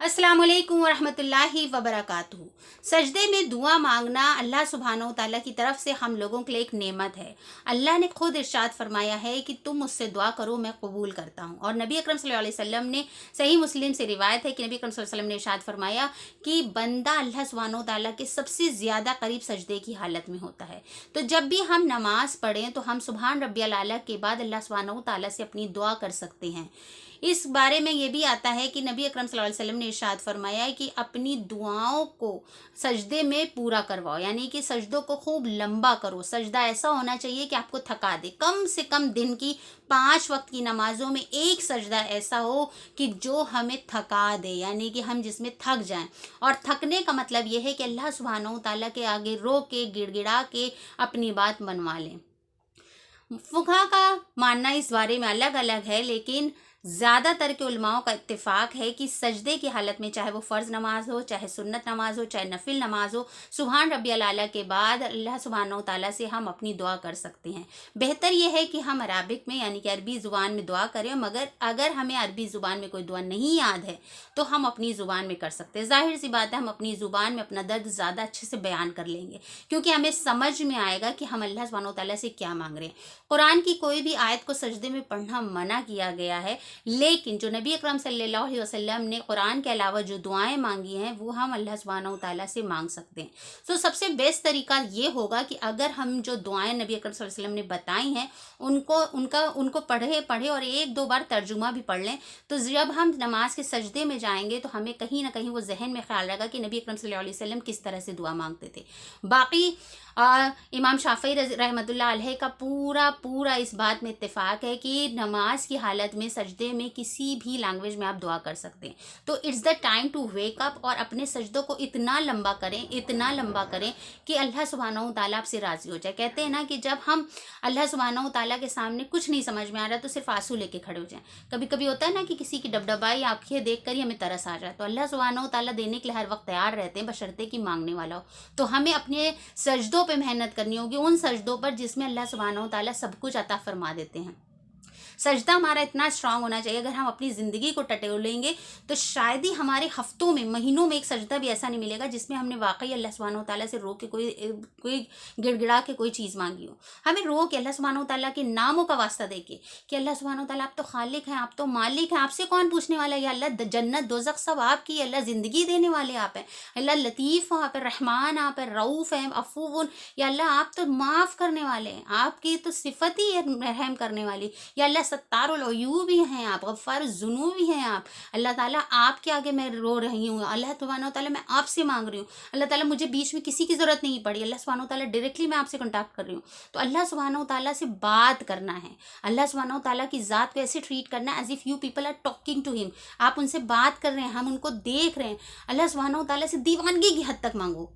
अस्सलाम वालेकुम वरहमतुल्लाहि वबरकातुहू। सजदे में दुआ मांगना अल्लाह सुब्हानहू तआला की तरफ से हम लोगों के लिए एक नेमत है। अल्लाह ने खुद इरशाद फरमाया है कि तुम मुझसे दुआ करो मैं कबूल करता हूँ। और नबी अकरम सल्लल्लाहु अलैहि वसल्लम ने, सही मुस्लिम से रिवायत है कि नबी अकरम सल्लल्लाहु अलैहि वसल्लम ने इरशाद फरमाया कि बंदा अल्लाह सुब्हानहू तआला के सबसे ज़्यादा करीब सजदे की हालत में होता है। तो जब भी हम नमाज पढ़ें तो हम सुबहान रब्बियल आला के बाद अल्लाह सुब्हानहू तआला से अपनी दुआ कर सकते हैं। इस बारे में ये भी आता है कि नबी अकरम सल्लल्लाहु अलैहि वसल्लम ने इरशाद फरमाया है कि अपनी दुआओं को सजदे में पूरा करवाओ, यानी कि सजदों को खूब लंबा करो। सजदा ऐसा होना चाहिए कि आपको थका दे। कम से कम दिन की 5 वक्त की नमाजों में एक सजदा ऐसा हो कि जो हमें थका दे, यानी कि हम जिसमें थक जाएं। और थकने का मतलब ये है कि अल्लाह सुब्हानहू तआला के आगे रो के गिड़गिड़ा के अपनी बात मनवा लें। फुक़हा का मानना इस बारे में अलग अलग है, लेकिन ज़्यादातर के उलमाओं का इत्तेफाक है कि सजदे की हालत में, चाहे वो फ़र्ज़ नमाज हो, चाहे सुन्नत नमाज हो, चाहे नफिल नमाज हो, सुबहान रब्बियल आला के बाद अल्लाह सुब्हानहू तआला से हम अपनी दुआ कर सकते हैं। बेहतर यह है कि हम अरबिक में, यानी कि अरबी ज़ुबान में दुआ करें, मगर अगर हमें अरबी ज़ुबान में कोई दुआ नहीं याद है तो हम अपनी ज़ुबान में कर सकते हैं। ज़ाहिर सी बात है, हम अपनी ज़ुबान में अपना दर्द ज़्यादा अच्छे से बयान कर लेंगे, क्योंकि हमें समझ में आएगा कि हम अल्लाह सुब्हानहू तआला से क्या मांग रहे हैं। कुरान की कोई भी आयत को सजदे में पढ़ना मना किया गया है, लेकिन जो नबी अकरम सल्लल्लाहु अलैहि वसल्लम ने कुरान के अलावा जो दुआएं मांगी हैं वो हम अल्लाह सुब्हानहू तआला से मांग सकते हैं। तो सबसे बेस्ट तरीका ये होगा कि अगर हम जो दुआएं नबी अकरम सल्लल्लाहु अलैहि वसल्लम ने बताई हैं उनको पढ़े और एक दो बार तर्जुमा भी पढ़ लें, तो जब हम नमाज के सजदे में जाएंगे तो हमें कहीं ना कहीं वो जहन में ख्याल रहेगा कि नबी अकरम सल्लल्लाहु अलैहि वसल्लम किस तरह से दुआ मांगते थे। बाकी इमाम शाफ़ी रहमतुल्लाह अलैह का पूरा इस बात में इत्तेफाक है कि नमाज की हालत में सजदे में किसी भी लैंग्वेज में आप दुआ कर सकते हैं। तो it's the time to wake up और अपने सजदों को इतना लंबा करें कि अल्लाह सुब्हानहू तआला आपसे राज़ी हो जाए। कहते हैं ना कि जब हम अल्लाह सुब्हानहू तआला के सामने कुछ नहीं समझ में आ रहा तो सिर्फ आंसू लेके खड़े हो जाएं। कभी कभी होता है ना कि किसी की डबडबाई आंखें देख कर ही हमें तरस आ जाए, तो अल्लाह सुब्हानहू तआला देने के लिए हर वक्त तैयार रहते हैं, बशर्ते कि मांगने वाला हो। तो हमें अपने सजदों पे मेहनत करनी होगी, उन सजदों पर जिसमें अल्लाह सुब्हानहू तआला सब कुछ अता फरमा देते हैं। सजदा हमारा इतना स्ट्रांग होना चाहिए, अगर हम अपनी ज़िंदगी को टटोलेंगे तो शायद ही हमारे हफ्तों में, महीनों में एक सजदा भी ऐसा नहीं मिलेगा जिसमें हमने वाकई अल्लाह सुब्हानहू तआला से रो के कोई गिड़गिड़ा के कोई चीज़ मांगी हो। हमें रो के अल्लाह सुब्हानहू तआला के नामों का वास्ता दे के कि अल्लाह सुब्हानहू तआला आप तो खालिक हैं, आप तो मालिक हैं, आपसे कौन पूछने वाला है, या अल्लाह जन्नत दोज़ख सब आपकी, अल्लाह ज़िंदगी देने वाले आप हैं, अल्लाह लतीफ़ आप हैं, रहमान आप हैं, रऊफ़ हैं, अफ़ून, या अल्लाह आप तो माफ़ करने वाले हैं, आपकी तो सिफत ही है रहम करने वाली, या अल्लाह सत्तारुल अयूब भी हैं आप, गफ़्फ़ार ज़ुनूब भी हैं आप। अल्लाह ताला आपके आगे मैं रो रही हूँ, अल्लाह सुब्हानहू तआला मैं आपसे मांग रही हूँ, अल्लाह ताला मुझे बीच में किसी की ज़रूरत नहीं पड़ी, अल्लाह सुब्हानहू तआला डायरेक्टली मैं आपसे कॉन्टैक्ट कर रही हूँ। तो अल्लाह सुब्हानहू तआला से बात करना है, अल्लाह सुब्हानहू तआला की ज़ात को ऐसे ट्रीट करना है as if you people are talking to him. आप उनसे बात कर रहे हैं, हम उनको देख रहे हैं। अल्लाह सुब्हानहू तआला से दीवानगी की हद तक मांगो।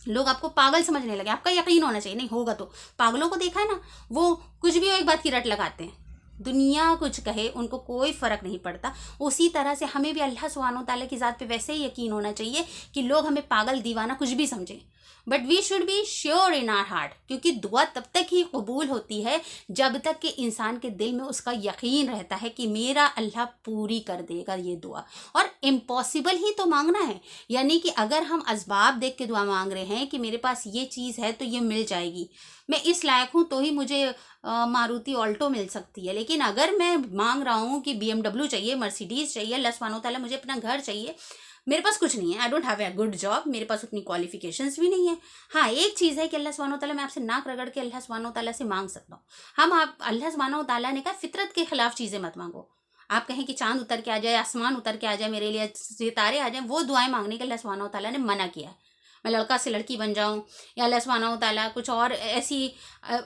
लोग आपको पागल समझने लगे, आपका यकीन होना चाहिए, नहीं होगा तो। पागलों को देखा है ना, वो कुछ भी हो एक बात की रट लगाते हैं, दुनिया कुछ कहे उनको कोई फ़र्क नहीं पड़ता। उसी तरह से हमें भी अल्लाह सुब्हानहू तआला की ज़ात पे वैसे ही यकीन होना चाहिए कि लोग हमें पागल दीवाना कुछ भी समझें, but we should be sure in our heart, क्योंकि दुआ तब तक ही कबूल होती है जब तक कि इंसान के दिल में उसका यकीन रहता है कि मेरा अल्लाह पूरी कर देगा ये दुआ। और इम्पॉसिबल ही तो मांगना है, यानी कि अगर हम असबाब देख के दुआ मांग रहे हैं कि मेरे पास ये चीज़ है तो ये मिल जाएगी, मैं इस लायक हूँ तो ही मुझे मारुति ऑल्टो मिल सकती है, लेकिन अगर मैं मांग रहा हूँ कि BMW चाहिए, मर्सिडीज़ चाहिए, अल्लाह सुब्हानहू तआला मुझे अपना घर चाहिए, मेरे पास कुछ नहीं है, I don't have a good job, मेरे पास उतनी क्वालिफिकेशंस भी नहीं है। हाँ, एक चीज़ है कि अल्लाह सुब्हानहू तआला मैं आपसे नाक रगड़ के अल्लाह सुब्हानहू तआला से मांग सकता हूँ। अल्लाह सुब्हानहू तआला ने कहा फितरत के खिलाफ चीज़ें मत मांगो। आप कहें कि चांद उतर के आ जाए, आसमान उतर के आ जाए, मेरे लिए सितारे आ जाए, वो दुआएं मांगने के अल्लाह सुब्हानहू तआला ने मना किया है। मैं लड़का से लड़की बन जाऊं, या अल्लाह सुब्हानहू तआला कुछ और ऐसी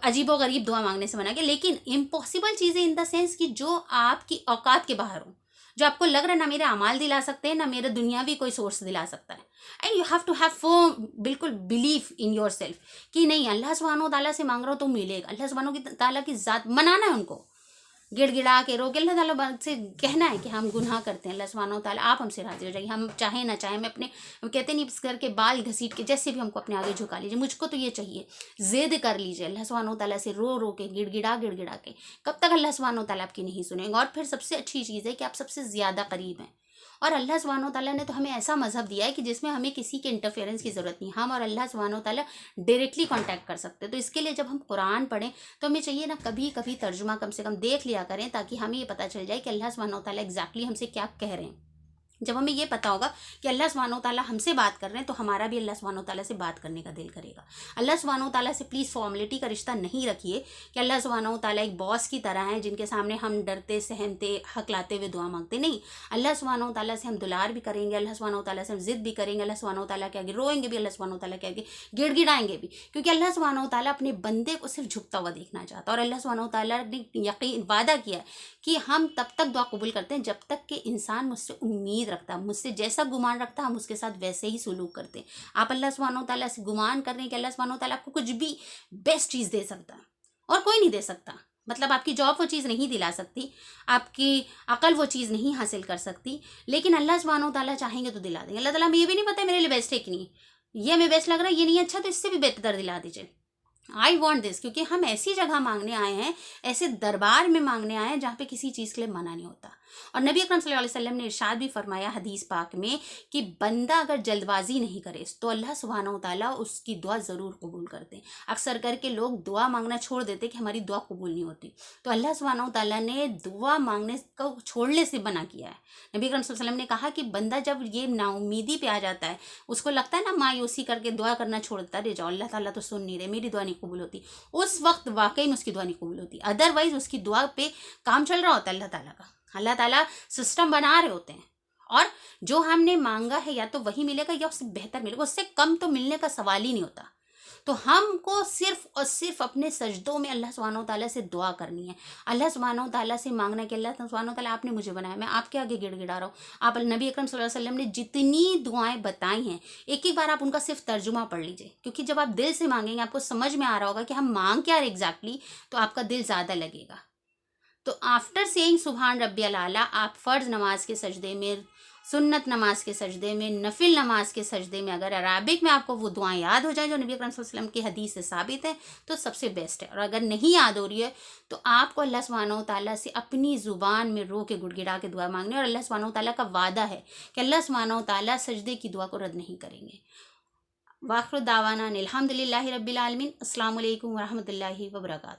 अजीबो गरीब दुआ मांगने से मना किया। लेकिन इम्पॉसिबल चीज़ें इन द सेंस कि जो आपकी औकात के बाहर हो, जो आपको लग रहा है ना मेरे अमाल दिला सकते हैं, ना मेरा दुनियावी कोई सोर्स दिला सकता है, and you have to have firm, बिल्कुल बिलीफ इन योर सेल्फ कि नहीं, अल्लाह सुब्हानहू तआला से मांग रहा हो तो मिलेगा। अल्लाह सुब्हानहू तआला की ज़ात मनाना है, उनको गिड़गिड़ा के रो के अल्लाह ताला से कहना है कि हम गुनाह करते हैं, अल्लाह सुब्हानहू तआला आप हमसे राज़ी हो जाइए, हम चाहे ना चाहे, मैं अपने कहते नहीं इस घर के बाल घसीट के जैसे भी हमको अपने आगे झुका लीजिए, मुझको तो ये चाहिए, ज़िद कर लीजिए अल्लाह सुब्हानहू तआला से रो के गिड़गिड़ा के। कब तक अल्लाह सुब्हानहू तआला आपकी नहीं सुनेंगे। और फिर सबसे अच्छी चीज़ है कि आप सबसे ज़्यादा करीब हैं, اور اللہ سبحانہ و تعالیٰ نے تو ہمیں ایسا مذہب دیا ہے کہ جس میں ہمیں کسی کے انٹرفیئرنس کی ضرورت نہیں، ہم اور اللہ سبحانہ و تعالیٰ ڈائریکٹلی کانٹیکٹ کر سکتے ہیں۔ تو اس کے لیے جب ہم قرآن پڑھیں تو ہمیں چاہیے نا کبھی کبھی ترجمہ کم سے کم دیکھ لیا کریں، تاکہ ہمیں یہ پتہ چل جائے کہ اللہ سبحانہ و تعالیٰ ایگزیکٹلی ہم سے کیا کہہ رہے ہیں۔ جب ہمیں یہ پتا ہوگا کہ اللہ سبحانہ و تعالیٰ ہم سے بات کر رہے ہیں تو ہمارا بھی اللہ سبحانہ و تعالیٰ سے بات کرنے کا دل کرے گا۔ اللہ سبحانہ و تعالیٰ سے پلیز فارملٹی کا رشتہ نہیں رکھیے کہ اللہ سبحانہ و تعالیٰ ایک باس کی طرح ہیں جن کے سامنے ہم ڈرتے سہمتے حق لاتے ہوئے دعا مانگتے، نہیں۔ اللہ سبحانہ و تعالیٰ سے ہم دلار بھی کریں گے، اللہ سبحانہ و تعالیٰ سے ہم ضد بھی کریں گے، اللہ سبحانہ و تعالیٰ کے آگے روئیں گے بھی، اللہ سبحانہ و تعالیٰ کے آگے گڑ گڑائیں گے بھی، کیونکہ اللہ سبحانہ و تعالیٰ اپنے بندے کو صرف جھکتا ہوا دیکھنا چاہتا ہے۔ اور اللہ سبحانہ و تعالیٰ نے یقین وعدہ کیا ہے کہ ہم تب تک دعا قبول کرتے ہیں جب تک کہ انسان مجھ سے امید رکھتا ہے، مجھ سے جیسا گمان رکھتا ہے ہم اس کے ساتھ ویسے ہی سلوک کرتے ہیں۔ آپ اللہ سبحانہ و تعالیٰ سے گمان کر رہے ہیں کہ اللہ سبحانہ و تعالیٰ آپ کو کچھ بھی بیسٹ چیز دے سکتا ہے، اور کوئی نہیں دے سکتا۔ مطلب آپ کی جاب وہ چیز نہیں دلا سکتی، آپ کی عقل وہ چیز نہیں حاصل کر سکتی، لیکن اللہ سبحانہ و تعالیٰ چاہیں گے تو دلا دیں گے۔ اللہ تعالیٰ ہمیں یہ بھی نہیں پتا میرے لیے بیسٹ ہے کہ نہیں، یہ ہمیں بیسٹ لگ رہا ہے، یہ نہیں اچھا تو اس سے بھی بہتر دلا دیجیے۔ آئی وانٹ دس، کیونکہ ہم ایسی جگہ مانگنے آئے ہیں، ایسے دربار میں مانگنے آئے ہیں جہاں پہ کسی چیز کے لیے منع نہیں ہوتا۔ اور نبی اکرم صلی اللہ علیہ وسلم نے ارشاد بھی فرمایا حدیث پاک میں کہ بندہ اگر جلد بازی نہیں کرے تو اللہ سبحانہ و تعالیٰ اس کی دعا ضرور قبول کرتے ہیں۔ اکثر کر کے لوگ دعا مانگنا چھوڑ دیتے کہ ہماری دعا قبول نہیں ہوتی، تو اللہ سبحانہ و تعالیٰ نے دعا مانگنے کو چھوڑنے سے منع کیا ہے۔ نبی اکرم صلی اللہ علیہ وسلم نے کہا کہ بندہ جب یہ نا امیدی پہ آ جاتا ہے، اس کو لگتا ہے نا مایوسی کر کے دعا کرنا چھوڑتا رہ جاؤ، اللہ تعالیٰ تو سن نہیں رہے، میری دعا نہیں قبول ہوتی، اس وقت واقعی میں اس کی دعا نہیں قبول ہوتی۔ ادروائز اس کی دعا پہ کام چل رہا ہوتا ہے اللہ تعالیٰ کا، اللہ تعالیٰ سسٹم بنا رہے ہوتے ہیں، اور جو ہم نے مانگا ہے یا تو وہی ملے گا یا اس سے بہتر ملے گا، اس سے کم تو ملنے کا سوال ہی نہیں ہوتا۔ تو ہم کو صرف اور صرف اپنے سجدوں میں اللہ سبحانہ و تعالیٰ سے دعا کرنی ہے، اللہ سبحانہ و تعالیٰ سے مانگنا ہے کہ اللہ سبحانہ و تعالیٰ آپ نے مجھے بنایا، میں آپ کے آگے گڑ گڑا رہا ہوں۔ آپ نبی اکرم صلی اللہ علیہ وسلم نے جتنی دعائیں بتائی ہیں ایک ایک بار آپ ان کا صرف ترجمہ پڑھ لیجئے، کیونکہ جب آپ دل سے مانگیں گے آپ کو سمجھ میں آ رہا ہوگا کہ ہم مانگ کیا رہے ایگزیکٹلی، تو آپ کا دل زیادہ لگے گا۔ تو آفٹر سیئنگ سبحان ربی الاعلیٰ، آپ فرض نماز کے سجدے میں، سنت نماز کے سجدے میں، نفل نماز کے سجدے میں اگر عربک میں آپ کو وہ دعائیں یاد ہو جائیں جو نبی اکرم صلی اللہ علیہ وسلم کی حدیث سے ثابت ہے تو سب سے بیسٹ ہے، اور اگر نہیں یاد ہو رہی ہے تو آپ کو اللہ سبحانہ و تعالیٰ سے اپنی زبان میں رو کے گڑ گڑا کے دعا مانگنی ہے، اور اللہ سبحانہ و تعالیٰ کا وعدہ ہے کہ اللہ سبحانہ و تعالیٰ سجدے کی دعا کو رد نہیں کریں گے۔ وآخر دعوانا الحمدللہ رب العالمین۔ السلام علیکم ورحمۃ اللہ وبرکاتہ۔